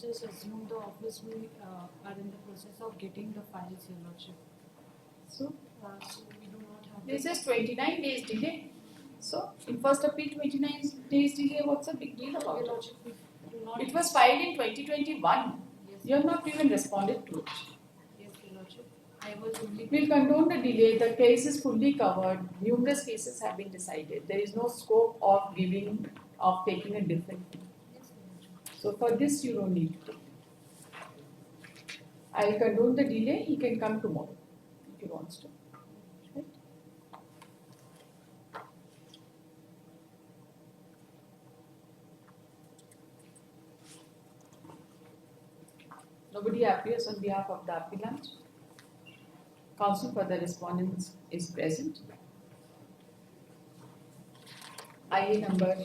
Just assume the office will are in the process of getting the files, Your Lordship. So So we do not have. this is 29 days delay. So in first appeal 29 days delay, what's the big deal about Your it? Lordship, we do not. It was filed in 2021. Yes. You have not even responded to it. Yes, Your Lordship. I was only. We'll condone the delay. The case is fully covered. Numerous cases have been decided. There is no scope of taking a different thing. Yes, Your Lordship. So for this you don't need to take. I'll condone the delay. He can come tomorrow if he wants to. Right? Nobody appears on behalf of the appellant. Counsel for the respondents is present. IA number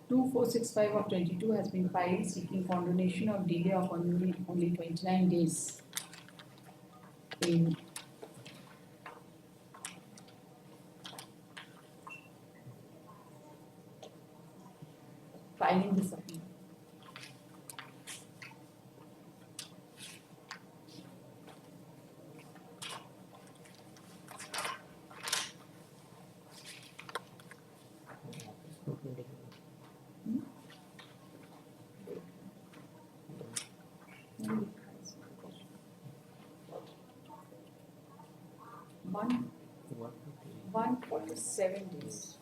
2465 of 22 has been filed seeking condonation of delay of only 29 days in filing this appeal. One 147 days.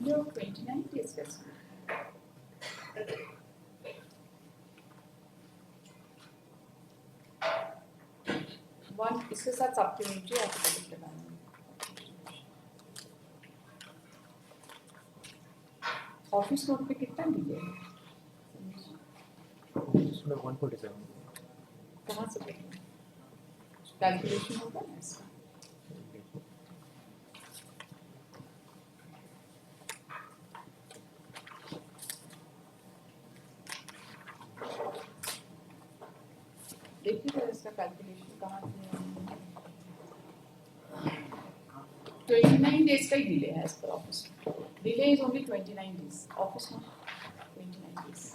Your 29 days yes. One इसके साथ supplementary affidavit लगाना है. Office note पे कितना delay है? इसमें 147. कहाँ से देखें? कैलकुलेशन होगा ना इसका? देखिए इसका कैलकुलेशन कहाँ से? 29 days का ही डिले है इस पर office. Delay is only 29 days. Office में 29 days.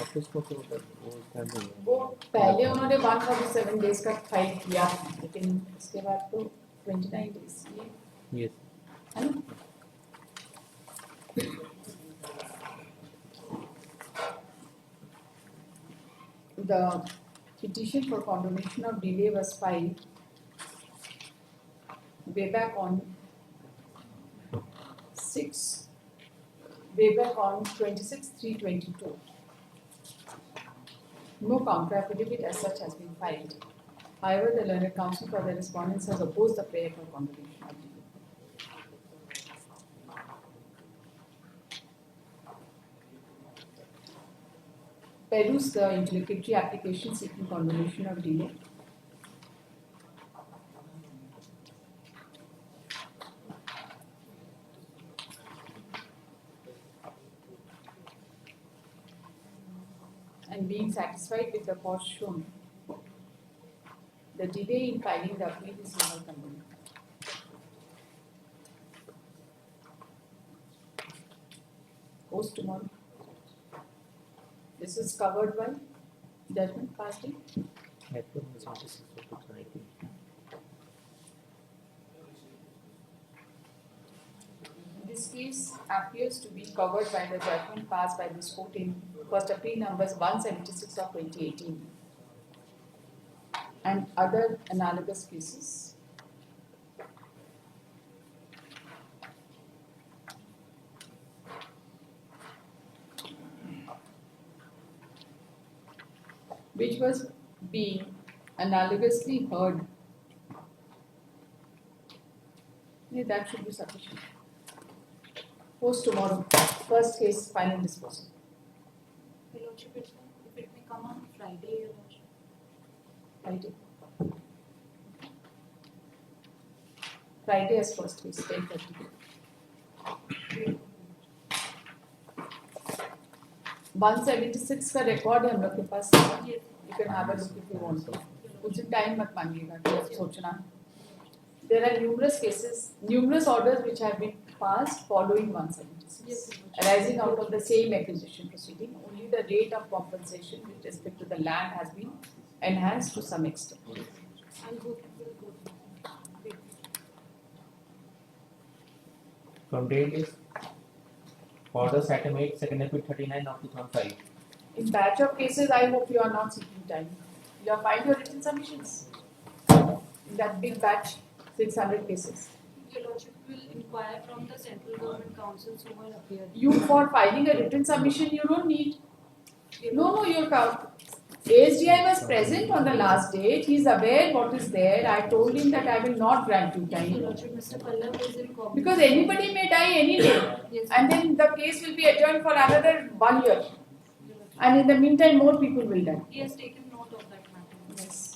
ऑफिस को तो वो टाइम नहीं है. वो पहले उन्होंने 147 days का फाइल किया, लेकिन इसके बाद तो 29 days ये यस. है ना? The petition for condonation of delay was filed way back on 26/3/22. No counter affidavit as such has been filed. However, the learned counsel for the respondents has opposed the prayer for condonation of delay. Peruse the interlocutory application seeking condonation of delay. And being satisfied with the cause shown, the delay in filing the appeal is now condoned. Post tomorrow. This is covered by judgment passed in. April 26 of 2019. This case appears to be covered by the judgment passed by this court in first appeal numbers 176 of 2018 and other analogous cases. Which was being analogously heard. Yeah, that should be sufficient. Post tomorrow. First case, final disposal. Your Lordship, if it may come on Friday, Your Lordship. Friday. Friday as first case, 10:30. 176 का record है हम लोग के पास. You can have a look if you want to. कुछ time मत मांगिएगा कि आप सोचना. There are numerous orders which have been passed following 176, arising out of the same acquisition proceeding. Only the rate of compensation with respect to the land has been enhanced to some extent. I'll go to From date is orders item 8, second April 39 of 2005. In batch of cases, I hope you are not seeking time. You have filed your written submissions. In that big batch, 600 cases. Your Lordship will inquire from the central government councils who will appear. You, for filing a written submission, you don't need. No, your ASDI was present on the last date. He is aware what is there. I told him that I will not grant you Your time. Lordship, Mr. Pallav is in cognizance. Because anybody may die any day. Yes. And then the case will be adjourned for another 1 year. Your Lordship. And in the meantime, more people will die. He has taken note of that matter. Yes.